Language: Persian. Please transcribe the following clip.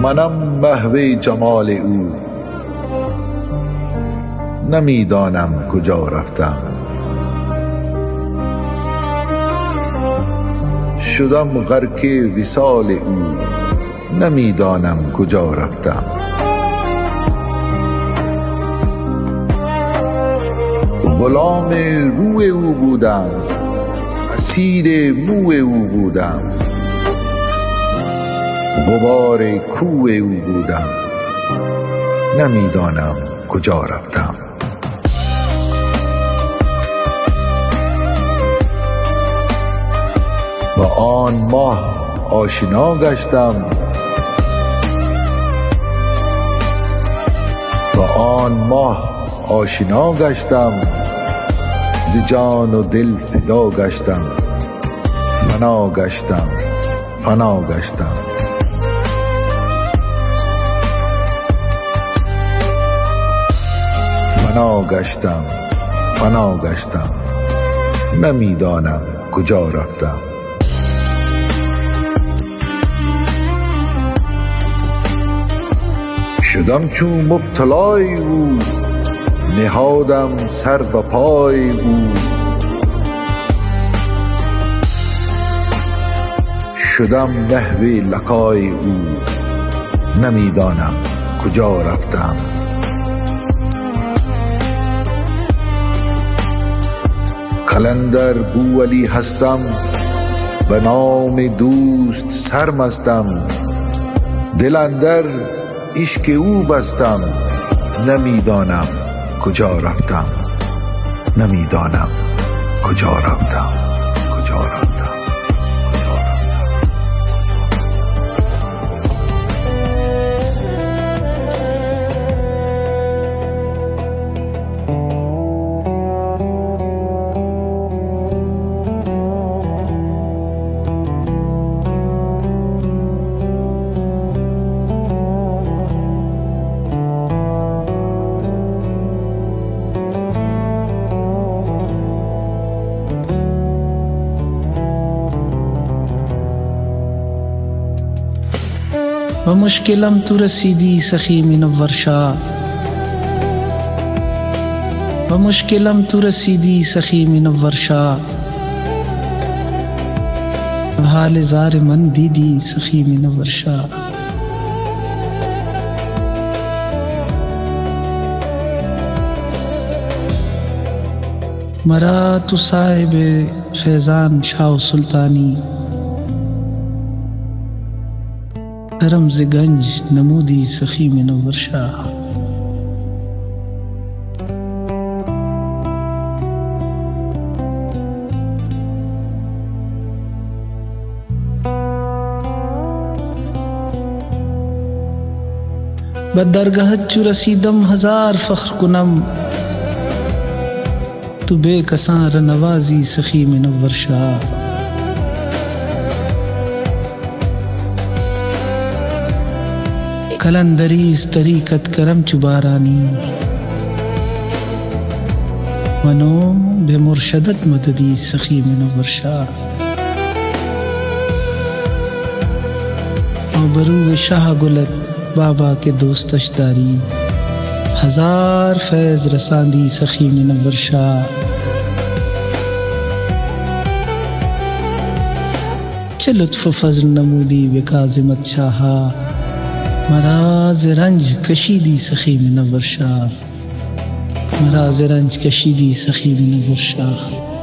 منم محو جمال او، نمیدانم کجا رفتم. شدم غرق وصال او، نمیدانم کجا رفتم. غلام روی او بودم، اسیر موی او بودم، غبار کوی او بودم، نمیدانم کجا رفتم. با آن ماه آشنا گشتم، با آن ماه آشنا گشتم، ز جان و دل فدا گشتم، فنا گشتم، فنا گشتم. فنا گشتم، فنا گشتم، نمیدانم کجا رفتم. شدم چون مبتلای او، نهادم سر به پای او. شدم محو لقای او، نمیدانم کجا رفتم. قلندر بوعلی هستم، به نام دوست سرمستم. دل اندر عشق او بستم، نمیدانم کجا رفتم. نمیدانم کجا رفتم. کجا رفتم. و مشکلم تو رسیدی سخی منور شاه، و مشکلم تو رسیدی سخی منور شاه. و حال زار من دیدی سخی منور شاه. مرا تو صاحب فیضان شاه سلطانی، رمز گنج نمودی سخی منور شاه. به درگاهت چو رسیدم هزار فخر کنم، تو بے کسان را نوازی سخی منور شاه. कलंदरीज तरीकत करम चुबारानी मनो बेमुर्शदत मददी सखी मुनव्वर शाह और बरू शाह गुलत बाबा के दोस्तशदारी हजार फैज रसांदी सखी मुनव्वर शाह लुत्फ फजल नमूदी बेकाज़िमत शाहा मराज रंज कशीदी सखी मुनव्वर शाह मराज रंज कशीदी सखी मुनव्वर शाह।